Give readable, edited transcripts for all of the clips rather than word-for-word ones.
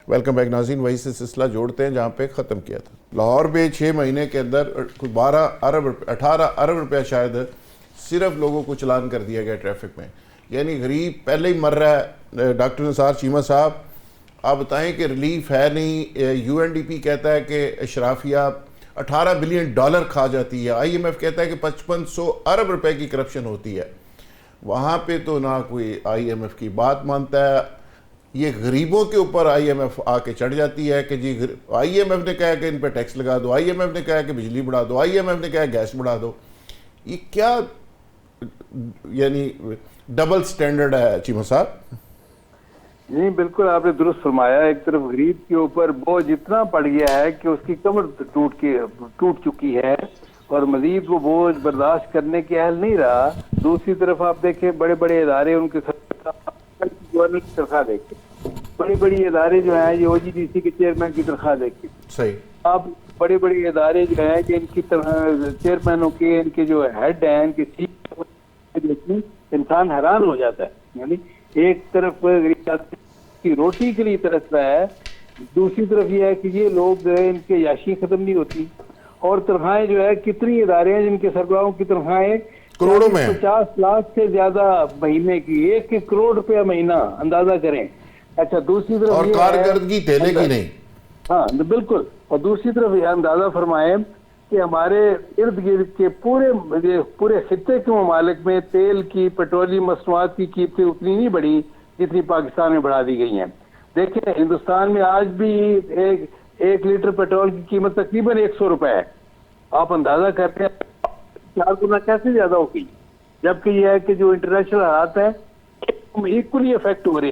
Welcome back ناظرین، وہی سے سلسلہ جوڑتے ہیں جہاں پہ ختم کیا تھا۔ لاہور میں 6 مہینے کے اندر 18 ارب روپیہ شاید صرف لوگوں کو چلان کر دیا گیا ٹریفک میں، یعنی غریب پہلے ہی مر رہا ہے۔ ڈاکٹر نثار چیمہ صاحب آپ بتائیں کہ ریلیف ہے نہیں، یو این ڈی پی کہتا ہے کہ اشرافیہ $18 بلین کھا جاتی ہے، آئی ایم ایف کہتا ہے کہ 5500 ارب روپے کی کرپشن ہوتی ہے۔ وہاں پہ تو نہ کوئی آئی ایم ایف کی بات مانتا ہے، یہ غریبوں کے اوپر آئی ایم ایف آ کے چڑھ جاتی ہے کہ جی آئی ایم ایف نے کہا کہ ان پہ ٹیکس لگا دو، آئی ایم ایف نے کہا کہ بجلی بڑھا دو، آئی ایم ایف نے کہا گیس بڑھا دو۔ یہ کیا یعنی ڈبل سٹینڈرڈ ہے چیمہ صاحب؟ نہیں بالکل آپ نے درست فرمایا، ایک طرف غریب کے اوپر بوجھ اتنا پڑ گیا ہے کہ اس کی کمر ٹوٹ چکی ہے اور مزید وہ بوجھ برداشت کرنے کے اہل نہیں رہا۔ دوسری طرف آپ دیکھیں بڑے بڑے ادارے ان کے گورنر کی تنخواہ دیکھیں، بڑی بڑی ادارے جو ہیں یہ او جی ڈی سی کے چیئرمین کی تنخواہ دیکھیں، صحیح، آپ بڑے بڑے ادارے جو ہیں کہ ان کی چیئرمینوں کے ان کے جو ہیڈ ہیں ان کے دیکھیں انسان حیران ہو جاتا ہے۔ یعنی ایک طرف غریب کی روٹی کے لیے ترس رہا ہے، دوسری طرف یہ ہے کہ یہ لوگ ان کے یاشی ختم نہیں ہوتی، اور تنخواہیں جو ہے کتنی ادارے ہیں جن کے سربراہوں کی تنخواہیں کروڑوں میں 50 لاکھ سے زیادہ مہینے کی، 1 کروڑ روپیہ مہینہ اندازہ کریں۔ اچھا دوسری طرف اور کارکردگی دینے کی نہیں، ہاں بالکل، اور دوسری طرف یہ اندازہ فرمائیں کہ ہمارے ارد گرد کے پورے خطے کے ممالک میں تیل کی پیٹرولیم مصنوعات کی قیمتیں اتنی نہیں بڑھی جتنی پاکستان میں بڑھا دی گئی ہیں۔ دیکھیں ہندوستان میں آج بھی ایک لیٹر پیٹرول کی قیمت تقریباً 100 روپے ہے، آپ اندازہ کرتے ہیں 4 گنا کیسے زیادہ ہوگی، جبکہ یہ ہے کہ جو انٹرنیشنل حالات ہیں ایکولی افیکٹ ہو رہے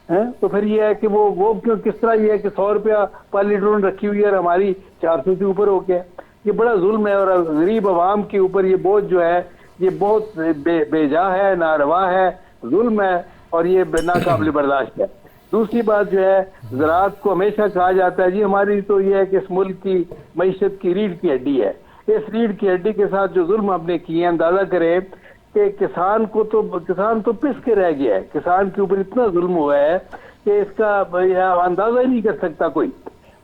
ہیں۔ تو پھر یہ ہے کہ وہ کس طرح یہ ہے کہ 100 روپیہ پر لیٹر رکھی ہوئی ہے اور ہماری 400 سے اوپر ہو گیا، یہ بڑا ظلم ہے، اور غریب عوام کے اوپر یہ بوجھ جو ہے یہ بہت بے جا ہے، ناروا ہے، ظلم ہے، اور یہ ناقابل برداشت ہے۔ دوسری بات جو ہے زراعت کو ہمیشہ کہا جاتا ہے جی ہماری تو یہ ہے کہ اس ملک کی معیشت کی ریڑھ کی ہڈی ہے، اس ریڑھ کی ہڈی کے ساتھ جو ظلم ہم نے کیے ہیں اندازہ کریں کہ کسان تو پس کے رہ گیا ہے، کسان کے اوپر اتنا ظلم ہوا ہے کہ اس کا اندازہ ہی نہیں کر سکتا کوئی۔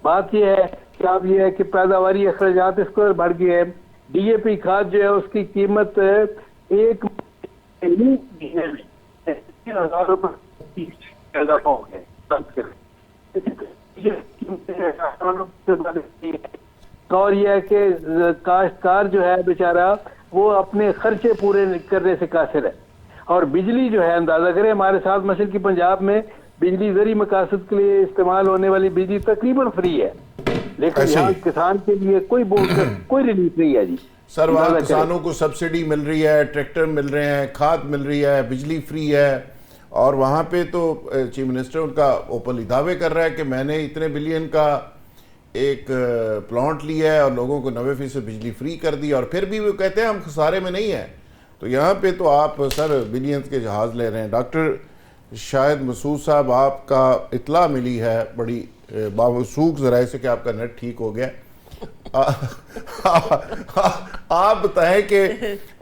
بات یہ ہے کہ اب یہ ہے کہ پیداواری اخراجات اس کو بڑھ گئے ہیں، ڈی اے پی کھاد جو ہے اس کی قیمت 1 ہزار روپے اضافہ ہو گیا، اور یہ ہے کہ کاشتکار جو ہے بیچارہ وہ اپنے خرچے پورے کرنے سے قاصر ہے، اور بجلی جو ہے اندازہ کریں ہمارے ساتھ مشرقی پنجاب میں بجلی زرعی مقاصد کے لیے استعمال ہونے والی بجلی تقریباً فری ہے، لیکن یہاں کسان کے لیے کوئی ریلیف نہیں ہے جی۔ سر وہاں کسانوں کو سبسڈی مل رہی ہے، ٹریکٹر مل رہے ہیں، کھاد مل رہی ہے، بجلی فری ہے، اور وہاں پہ تو چیف منسٹر ان کا اوپنلی دعوے کر رہا ہے کہ میں نے اتنے بلین کا ایک پلانٹ لیا ہے اور لوگوں کو 90% بجلی فری کر دی، اور پھر بھی وہ کہتے ہیں ہم خسارے میں نہیں ہیں۔ تو یہاں پہ تو آپ سر بلینز کے جہاز لے رہے ہیں۔ ڈاکٹر شاہد مسعود صاحب آپ کا اطلاع ملی ہے بڑی باموثوق ذرائع سے کہ آپ کا نیٹ ٹھیک ہو گیا، آپ بتائیں کہ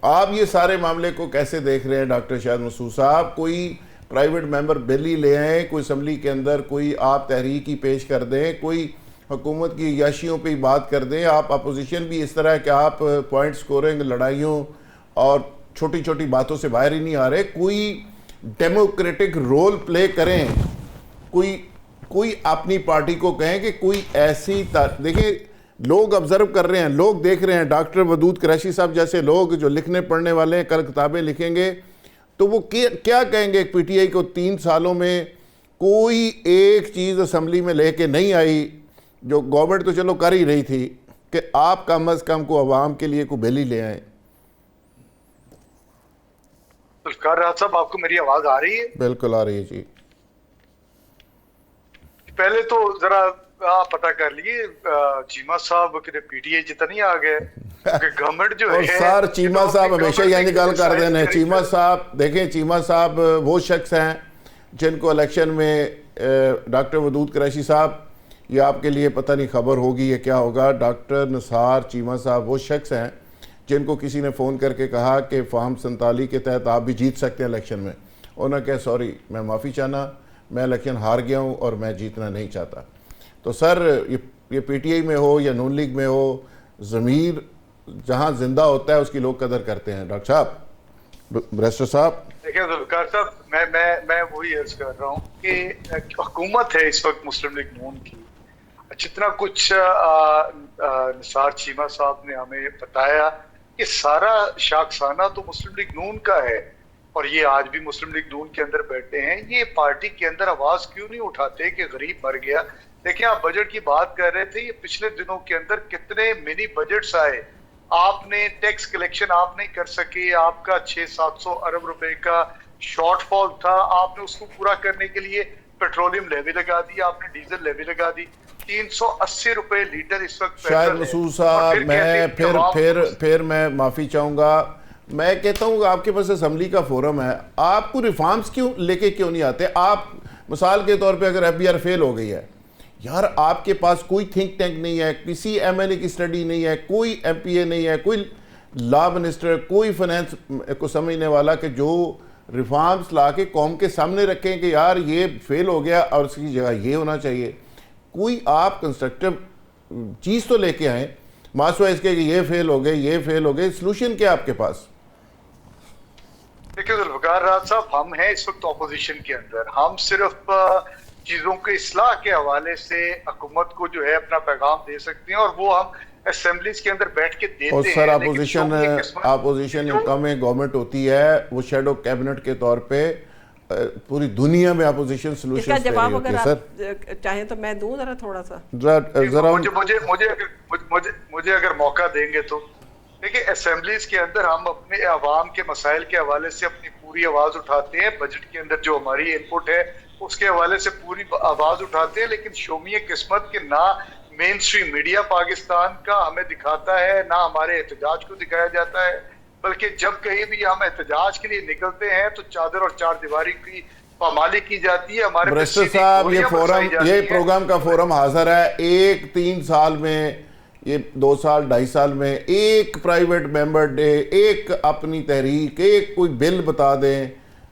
آپ یہ سارے معاملے کو کیسے دیکھ رہے ہیں ڈاکٹر شاہد مسعود صاحب؟ کوئی پرائیویٹ ممبر بل ہی لے آئیں، کوئی اسمبلی کے اندر کوئی آپ تحریک ہی پیش کر دیں، کوئی حکومت کی عیاشیوں پہ ہی بات کر دیں، آپ اپوزیشن بھی اس طرح ہے کہ آپ پوائنٹ سکورنگ لڑائیوں اور چھوٹی چھوٹی باتوں سے باہر ہی نہیں آ رہے، کوئی ڈیموکریٹک رول پلے کریں، کوئی اپنی پارٹی کو کہیں کہ کوئی ایسی دیکھیں لوگ آبزرو کر رہے ہیں، لوگ دیکھ رہے ہیں، ڈاکٹر ودود قریشی صاحب جیسے لوگ جو لکھنے پڑھنے والے ہیں کل کتابیں لکھیں گے تو وہ کیا کہیں گے؟ پی ٹی آئی کو 3 سالوں میں کوئی ایک چیز اسمبلی میں لے کے نہیں آئی، جو گورنمنٹ تو چلو کر ہی رہی تھی، کہ آپ کم از کم کو عوام کے لیے کوئی بل ہی لے آئیں۔ ذوالفقار راحت صاحب آپ کو میری آواز آ رہی ہے؟ بالکل آ رہی ہے جی۔ پہلے تو ذرا آپ پتہ کر لیے چیمہ صاحب کہ پی ٹی آئی جتنا نہیں آ گئے، کیونکہ گورنمنٹ جو ہے سر چیمہ صاحب ہمیشہ یعنی گل کر دینے، چیمہ صاحب دیکھیں چیمہ صاحب وہ شخص ہیں جن کو الیکشن میں ڈاکٹر ودود قریشی صاحب، یہ آپ کے لیے پتہ نہیں خبر ہوگی یہ کیا ہوگا، ڈاکٹر نثار چیمہ صاحب وہ شخص ہیں جن کو کسی نے فون کر کے کہا کہ فارم 47 کے تحت آپ بھی جیت سکتے ہیں الیکشن میں، انہوں نے کہا سوری میں معافی چاہنا، میں الیکشن ہار گیا ہوں اور میں جیتنا نہیں چاہتا. تو سر یہ پی ٹی آئی میں ہو یا نون لیگ میں ہو, ضمیر جہاں زندہ ہوتا ہے اس کی لوگ قدر کرتے ہیں. ڈاکٹر صاحب, بیرسٹر صاحب. دیکھیں ذوالفقار صاحب, میں وہی عرض کر رہا ہوں کہ حکومت ہے اس وقت مسلم لیگ نون کی. جتنا کچھ نثار چیمہ صاحب نے ہمیں بتایا کہ سارا شاخسانہ تو مسلم لیگ نون کا ہے, اور یہ آج بھی مسلم لیگ نون کے اندر بیٹھے ہیں. یہ پارٹی کے اندر آواز کیوں نہیں اٹھاتے کہ غریب مر گیا؟ دیکھیں آپ بجٹ کی بات کر رہے تھے, یہ پچھلے دنوں کے اندر کتنے منی بجٹس آئے. آپ نے ٹیکس کلیکشن آپ نہیں کر سکے, آپ کا 600-700 ارب روپے کا شارٹ فال تھا, آپ نے اس کو پورا کرنے کے لیے پیٹرولیم لیوی لگا دی, آپ نے ڈیزل لیوی لگا دی. 380 روپے لیٹر اس وقت شاہد مسعود صاحب, میں پھر میں معافی چاہوں گا. میں کہتا ہوں کہ آپ کے پاس اسمبلی کا فورم ہے, آپ کو ریفارمز کیوں لے کے کیوں نہیں آتے؟ آپ مثال کے طور پہ اگر ایف بی آر فیل ہو گئی ہے یار, آپ کے پاس کوئی تھنک ٹینک نہیں ہے, کسی ایم ایل اے کی اسٹڈی نہیں ہے, کوئی ایم پی اے نہیں ہے, کوئی لا منسٹر, کوئی فائنینس کو سمجھنے والا کہ جو ریفارمز لا کے قوم کے سامنے رکھیں کہ یار یہ فیل ہو گیا اور اس کی جگہ یہ ہونا چاہیے. کوئی آپ کنسٹرکٹیو چیز تو لے کے آئیں, ماسوائے اس کے کہ یہ فیل ہو گئے, یہ فیل ہو گئے. سلوشن کیا آپ کے پاس؟ دیکھیں ذوالفقار راز صاحب, ہم ہیں اس وقت اپوزیشن کے اندر. ہم صرف چیزوں کے اصلاح کے حوالے سے حکومت کو جو ہے اپنا پیغام دے سکتے ہیں, اور وہ ہم اسمبلیز کے اندر بیٹھ کے دیتے ہیں. اور سر اپوزیشن کم گورنمنٹ ہوتی ہے, وہ شیڈو کیبنٹ کے طور پہ پوری دنیا میں اپوزیشن سلوشن اس کا جواب اگر آپ چاہیں تو میں دوں ذرا تھوڑا سا. مجھے اگر موقع دیں گے تو دیکھیں, اسمبلیز کے اندر ہم اپنے عوام کے مسائل کے حوالے سے اپنی پوری آواز اٹھاتے ہیں. بجٹ کے اندر جو ہماری ان پٹ ہے اس کے حوالے سے پوری آواز اٹھاتے ہیں, لیکن شومی قسمت کے نہ مین سٹریم میڈیا پاکستان کا ہمیں دکھاتا ہے, نہ ہمارے احتجاج کو دکھایا جاتا ہے. بلکہ جب کہیں بھی ہم احتجاج کے لیے نکلتے ہیں تو چادر اور چار دیواری کی پامالی کی جاتی ہے. ہمارے بیرسٹر صاحب, یہ پروگرام کا فورم حاضر ہے, 3 سال میں, یہ 2 سال 2.5 سال میں ایک پرائیویٹ ممبر ڈے, ایک اپنی تحریک, ایک کوئی بل بتا دیں,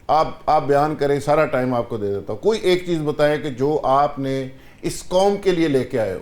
آپ بیان کریں, سارا ٹائم آپ کو دے دیتا ہوں. کوئی ایک چیز بتائیں کہ جو آپ نے اس قوم کے لیے لے کے آئے ہو.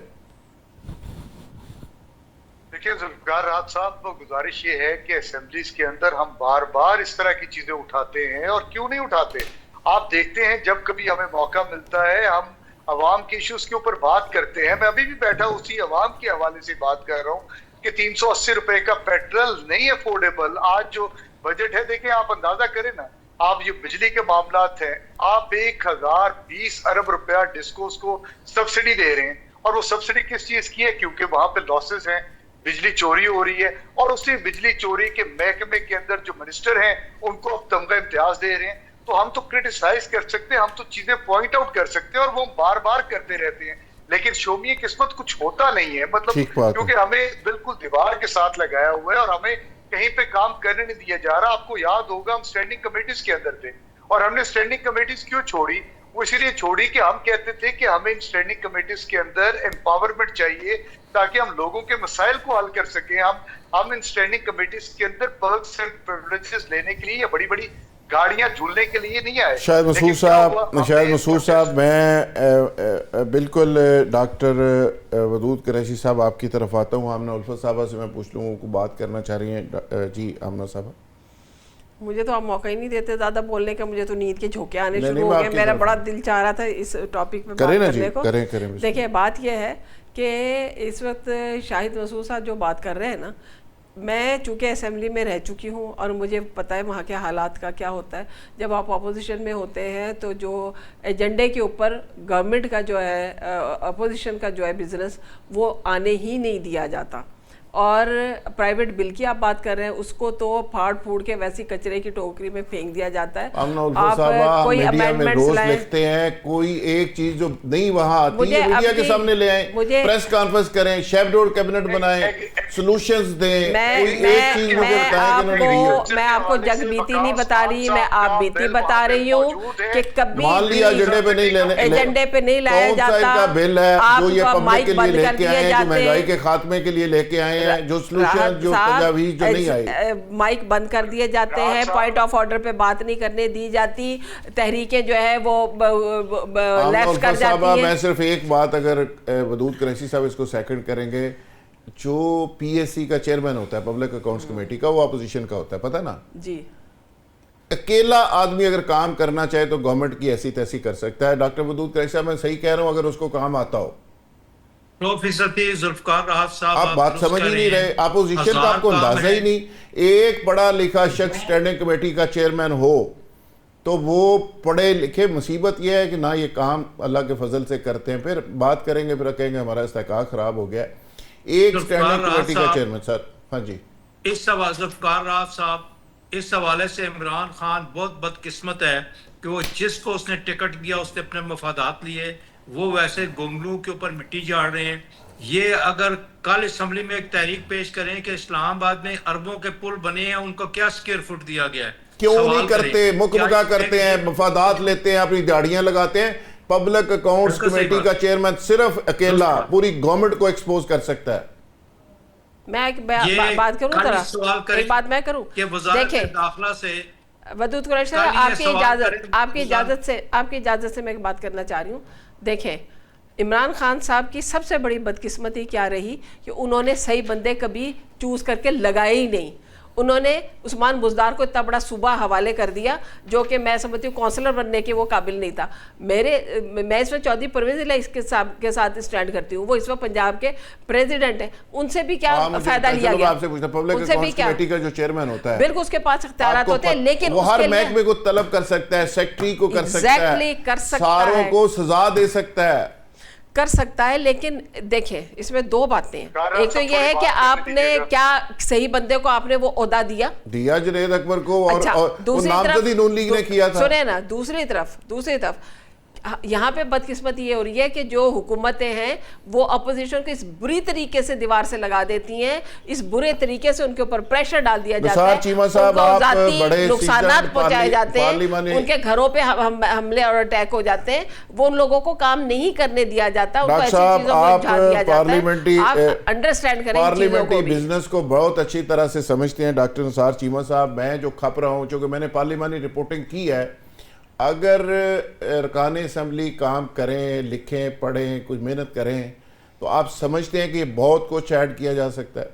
دیکھیں ذوالفقار راز صاحب, گزارش یہ ہے کہ اسمبلیز کے اندر ہم بار بار اس طرح کی چیزیں اٹھاتے ہیں, اور کیوں نہیں اٹھاتے؟ آپ دیکھتے ہیں جب کبھی ہمیں موقع ملتا ہے ہم عوام کے ایشوز کے اوپر بات کرتے ہیں. میں ابھی بھی بیٹھا اسی عوام کے حوالے سے بات کر رہا ہوں کہ 380 روپے کا پیٹرول نہیں افورڈیبل. آج جو بجٹ ہے دیکھیں, آپ اندازہ کریں نا, آپ یہ بجلی کے معاملات ہیں, آپ 1020 ارب روپیہ ڈسکوز کو سبسڈی دے رہے ہیں, اور وہ سبسڈی کس چیز کی ہے؟ کیونکہ وہاں پہ لاسز ہیں, بجلی چوری ہو رہی ہے, اور اسی بجلی چوری کے محکمے کے اندر جو منسٹر ہیں ان کو اب تمغہ امتیاز دے رہے ہیں. تو ہم تو کرٹیسائز کر سکتے ہیں, ہم تو چیزیں پوائنٹ آؤٹ کر سکتے ہیں, اور وہ بار بار کرتے رہتے ہیں, لیکن شومی قسمت کچھ ہوتا نہیں ہے. مطلب کیونکہ ہمیں بالکل دیوار کے ساتھ لگایا ہوا ہے اور ہمیں کہیں پہ کام کرنے نہیں دیا جا رہا. آپ کو یاد ہوگا ہم اسٹینڈنگ کمیٹیز کے اندر تھے, اور ہم نے اسٹینڈنگ کمیٹیز کیوں چھوڑی؟ وہ اسی لیے چھوڑی کہ ہم کہتے تھے کہ ہمیں اسٹینڈنگ کمیٹیز کے اندر امپاورمنٹ چاہیے تاکہ ہم لوگوں کے مسائل کو حل کر سکیں. ہم ان اسٹینڈنگ کمیٹیز کے اندر پرکس اینڈ پریویلیجز لینے کے لیے یا بڑی بڑی گاڑیاں جھولنے کے لیے نہیں آئے. شاہد مسعود صاحب, میں بالکل ڈاکٹر ودود قریشی صاحب آپ کی طرف آتا ہوں. آمنہ الفت صاحبہ سے میں پوچھ لوں, کو بات کرنا چاہ رہی ہیں. جی آمنہ صاحبہ. مجھے تو آپ موقع ہی نہیں دیتے زیادہ بولنے کا, مجھے تو نیند کے جھونکے آنے شروع ہو گئے. میرا بڑا دل چاہ رہا تھا اس ٹاپک پہ بات کرنے کو. دیکھیں بات یہ ہے کہ اس وقت شاہد مسعود صاحب جو بات کر رہے ہیں نا, میں چونکہ اسمبلی میں رہ چکی ہوں اور مجھے پتہ ہے وہاں کے حالات کا کیا ہوتا ہے. جب آپ اپوزیشن میں ہوتے ہیں تو جو ایجنڈے کے اوپر گورنمنٹ کا جو ہے, اپوزیشن کا جو ہے بزنس, وہ آنے ہی نہیں دیا جاتا. اور پرائیویٹ بل کی آپ بات کر رہے ہیں, اس کو تو پھاڑ پھوڑ کے ویسی کچرے کی ٹوکری میں پھینک دیا جاتا ہے. آپ کوئی امینڈمنٹس لکھتے ہیں, کوئی ایک چیز جو نہیں وہاں آتی ہے میڈیا کے سامنے لے آئیں, پریس کانفرنس کریں, شیف ڈور کیبنٹ بنائیں, سلوشنز دیں. کوئی ایک چیز مجھے بتائیں کہ انہوں نے میں آپ کو جگ بیتی نہیں بتا رہی, میں آپ بیتی بتا رہی ہوں کہ کبھی مان لیا ایجنڈے پہ نہیں لایا جاتا. کون سا بل ہے جو یہ پبلک کے لیے لے کے آئے ہیں, جو مہنگائی کے خاتمے کے لیے لے کے آئے ہیں, جو سلوشن جو تجاویز جو نہیں آئی, مائک بند کر دیے جاتے ہیں, پوائنٹ آف آرڈر پہ بات نہیں کرنے دی جاتی, تحریکیں جو ہے وہ لیفٹ کر جاتی ہیں. میں صرف ایک بات, اگر ودود قریشی صاحب اس کو سیکنڈ کریں گے, جو پی ایس سی کا چیئرمین ہوتا ہے پبلک اکاؤنٹس کمیٹی کا, وہ اپوزیشن کا ہوتا ہے, پتہ نا جی. اکیلا آدمی اگر کام کرنا چاہے تو گورنمنٹ کی ایسی تیسی کر سکتا ہے. ڈاکٹر ودود قریشی صاحب میں صحیح کہہ رہا ہوں اگر اس کو کام آتا ہو؟ ذوالفقار راحت صاحب آپ بات سمجھ ہی نہیں رہے. اپوزیشن کا آپ کو اندازہ ہی نہیں. ایک پڑھا لکھا شخص اسٹینڈنگ کمیٹی کا چیئرمین ہو تو وہ پڑھے لکھے, مصیبت یہ ہے کہ نہ یہ کام اللہ کے فضل سے کرتے ہیں. پھر بات کریں گے, پھر کہیں گے ہمارا استحقاق خراب ہو گیا. ایک اسٹینڈنگ کمیٹی کا چیئرمین. سر ہاں جی, اس سوال ذوالفقار راحت صاحب, اس حوالے سے عمران خان بہت بدقسمت ہے کہ وہ جس کو اس نے ٹکٹ دیا اس نے اپنے مفادات لیے, وہ ویسے گنگلوں کے اوپر مٹی جاڑ رہے ہیں. یہ اگر کل اسمبلی میں ایک تحریک پیش کریں کہ اسلام آباد میں اربوں کے پل بنے ہیں, ان کو کیا سکوائر فٹ دیا گیا ہے, کیوں نہیں کرتے؟ مکمکہ کرتے ہیں, مفادات لیتے ہیں, اپنی داڑیاں لگاتے ہیں. پبلک اکاؤنٹس کمیٹی کا چیئرمین صرف اکیلا پوری گورنمنٹ کو ایکسپوز کر سکتا ہے. میں ایک بات کروں, ذرا ایک بات میں کروں. دیکھیں داخلہ سے ودود قریشی صاحب, آپ کی اجازت سے میں ایک بات کرنا چاہ رہی ہوں. دیکھیں عمران خان صاحب کی سب سے بڑی بدقسمتی کیا رہی کہ انہوں نے صحیح بندے کبھی چوز کر کے لگائے ہی نہیں. انہوں نے عثمان بزدار کو اتنا بڑا صوبہ حوالے کر دیا جو کہ میں سمجھتی ہوں کونسلر بننے کے وہ قابل نہیں تھا. میں اس وقت چودھری پرویز الہی کے ساتھ اسٹینڈ کرتی ہوں, وہ اس وقت پنجاب کے پریزیڈنٹ ہیں. ان سے بھی کیا فائدہ لیا گیا؟ ان سے بھی کیا, کمیٹی کا جو چیئرمین ہوتا ہے بالکل اس کے پاس اختیارات ہوتے ہیں, لیکن وہ ہر محکمے کو طلب کر سکتا ہے, سیکٹری کو کر سکتا ہے, ساروں کو سزا دے سکتا ہے, کر سکتا ہے. لیکن دیکھیں اس میں دو باتیں ہیں. ایک تو یہ ہے کہ آپ نے کیا صحیح بندے کو آپ نے وہ عہدہ دیا جنید اکبر کو, اور نامزدی نون لیگ نے کیا تھا. سنیں نا, دوسری طرف یہاں پہ بدقسمتی یہ ہو رہی ہے کہ جو حکومتیں ہیں وہ اپوزیشن کو اس بری طریقے سے دیوار سے لگا دیتی ہیں, اس برے طریقے سے ان کے اوپر پریشر ڈال دیا جاتا ہے, چیمہ صاحب آپ بڑے نقصانات پہنچائے جاتے ہیں, ان کے گھروں پہ حملے اور اٹیک ہو جاتے ہیں, وہ ان لوگوں کو کام نہیں کرنے دیا جاتا, ان کو ایسی چیزوں کو اجھا دیا جاتا ہے. آپ انڈرسٹینڈ کریں ان چیزوں کو بھی. بزنس کو بہت اچھی طرح سے سمجھتے ہیں ڈاکٹر نثار چیمہ صاحب. میں جو کھپ رہا ہوں, چونکہ میں نے پارلیمانی رپورٹنگ کی ہے, اگر ارکان اسمبلی کام کریں, لکھیں, پڑھیں, کچھ محنت کریں تو آپ سمجھتے ہیں کہ یہ بہت کچھ ایڈ کیا جا سکتا ہے.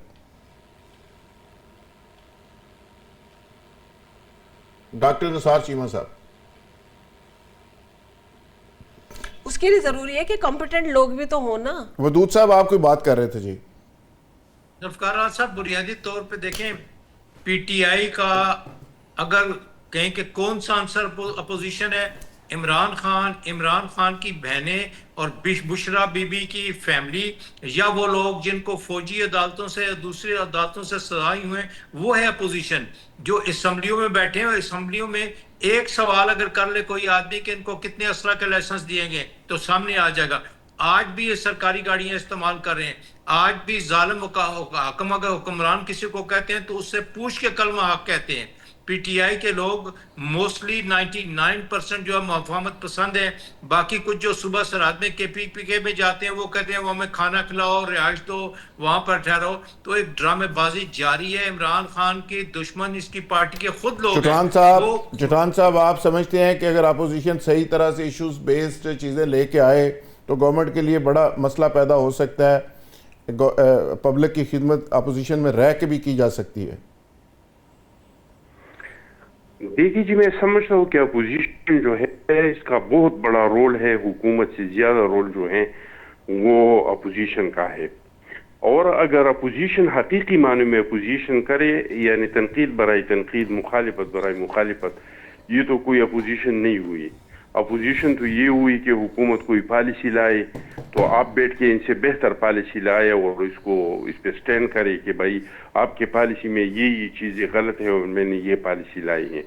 ڈاکٹر نثار چیمہ صاحب, اس کے لیے ضروری ہے کہ کمپیٹنٹ لوگ بھی تو ہوں نا. ودود صاحب آپ کوئی بات کر رہے تھے. جی ذوالفقار صاحب, بنیادی طور پہ دیکھیں پی ٹی آئی کا اگر کہیں کہ کون سا عنصر اپوزیشن ہے, عمران خان کی بہنیں اور بشرا بی بی کی فیملی, یا وہ لوگ جن کو فوجی عدالتوں سے دوسری عدالتوں سے سزائیں ہوئے, وہ ہے اپوزیشن. جو اسمبلیوں میں بیٹھے ہیں, اسمبلیوں میں ایک سوال اگر کر لے کوئی آدمی کہ ان کو کتنے اسلحہ کے لائسنس دیے گئے تو سامنے آ جائے گا. آج بھی یہ سرکاری گاڑیاں استعمال کر رہے ہیں. آج بھی ظالم حکم اگر حکمران کسی کو کہتے ہیں تو اس سے پوچھ کے کلمہ حق کہتے ہیں. پی ٹی آئی کے لوگ موسٹلی 99% جو ہے مفاہمت پسند ہیں. باقی کچھ جو صبح سرحد میں کے پی کے میں جاتے ہیں وہ کہتے ہیں وہ ہمیں کھانا کھلاؤ, رہائش دو, وہاں پر ٹھہرو. تو ایک ڈرامے بازی جاری ہے. عمران خان کی دشمن اس کی پارٹی کے خود لوگ ہیں. چٹان صاحب آپ سمجھتے ہیں کہ اگر اپوزیشن صحیح طرح سے ایشوز بیسڈ چیزیں لے کے آئے تو گورنمنٹ کے لیے بڑا مسئلہ پیدا ہو سکتا ہے, پبلک کی خدمت اپوزیشن میں رہ کے بھی کی جا سکتی ہے؟ دیکھیے جی, میں سمجھتا ہوں کہ اپوزیشن جو ہے اس کا بہت بڑا رول ہے, حکومت سے زیادہ رول جو ہے وہ اپوزیشن کا ہے. اور اگر اپوزیشن حقیقی معنی میں اپوزیشن کرے, یعنی تنقید برائے تنقید, مخالفت برائے مخالفت, یہ تو کوئی اپوزیشن نہیں ہوئی. اپوزیشن تو یہ ہوئی کہ حکومت کوئی پالیسی لائے تو آپ بیٹھ کے ان سے بہتر پالیسی لائے اور اس کو اس پہ سٹینڈ کرے کہ بھائی آپ کے پالیسی میں یہ چیزیں غلط ہیں اور میں نے یہ پالیسی لائی ہیں.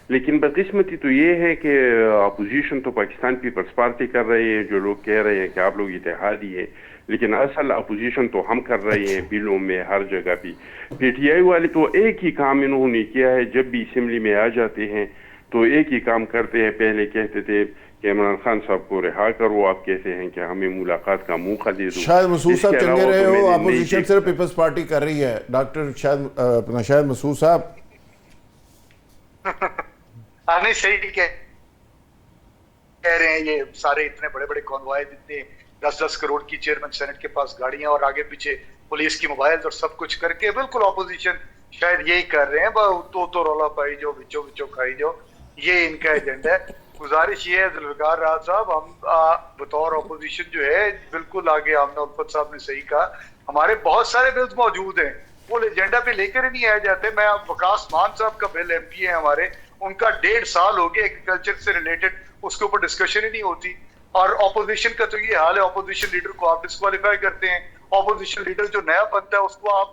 لیکن بدقسمتی تو یہ ہے کہ اپوزیشن تو پاکستان پیپلز پارٹی کر رہی ہے، جو لوگ کہہ رہے ہیں کہ آپ لوگ اتحادی ہیں، لیکن اصل اپوزیشن تو ہم کر رہے ہیں بلوں میں ہر جگہ بھی. پی ٹی آئی والے تو ایک ہی کام انہوں نے کیا ہے، جب بھی اسمبلی میں آ جاتے ہیں تو ایک ہی کام کرتے ہیں. پہلے کہتے تھے کہ عمران خان صاحب کو رہا کرو، آپ کہتے ہیں کہ ہمیں ملاقات کا موقع دے دو. شاہد مسعود صاحب چنگے رہے ہو، اپوزیشن صرف پیپلز پارٹی کر رہی ہے. ڈاکٹر شاہد مسعود صاحب نہیں صحیح کہہ رہے ہیں. یہ سارے اتنے بڑے بڑے کانوائے، اتنے 10-10 کروڑ کی چیئرمین سینٹ کے پاس گاڑیاں اور آگے پیچھے پولیس کی موبائل اور سب کچھ کر کے بالکل اپوزیشن شاید یہی کر رہے ہیں، تو رولا پائی جو وچو وچو کھائی جو، یہ ان کا ایجنڈا ہے. گزارش یہ ہے ذوالفقار راحت صاحب، ہم بطور اپوزیشن جو ہے بالکل آگے، آمنہ الفت صاحب نے صحیح کہا، ہمارے بہت سارے بلز موجود ہیں، وہ ایجنڈا پہ لے کر ہی نہیں آئے جاتے. میں وقاص مان صاحب کا بل ایم پی ہے ہمارے، ان کا 1.5 سال ہو گیا ایگریکلچر سے ریلیٹڈ، اس کے اوپر ڈسکشن ہی نہیں ہوتی. اور اپوزیشن کا تو یہ حال ہے، اپوزیشن لیڈر کو آپ ڈسکوالیفائی کرتے ہیں، اپوزیشن لیڈر جو نیا بنتا ہے اس کو آپ.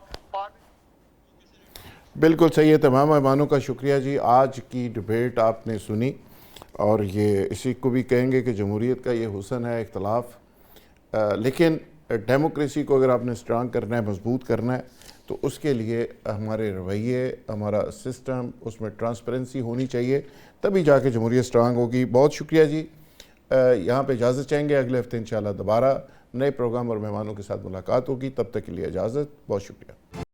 بالکل صحیح ہے. تمام مہمانوں کا شکریہ جی. آج کی ڈبیٹ آپ نے سنی، اور یہ اسی کو بھی کہیں گے کہ جمہوریت کا یہ حسن ہے اختلاف، لیکن ڈیموکریسی کو اگر آپ نے اسٹرانگ کرنا ہے، مضبوط کرنا ہے، تو اس کے لیے ہمارے رویے، ہمارا سسٹم، اس میں ٹرانسپیرنسی ہونی چاہیے، تبھی جا کے جمہوریت اسٹرانگ ہوگی. بہت شکریہ جی. یہاں پہ اجازت چاہیں گے، اگلے ہفتے انشاءاللہ دوبارہ نئے پروگرام اور مہمانوں کے ساتھ ملاقات ہوگی. تب تک کے لیے اجازت. بہت شکریہ.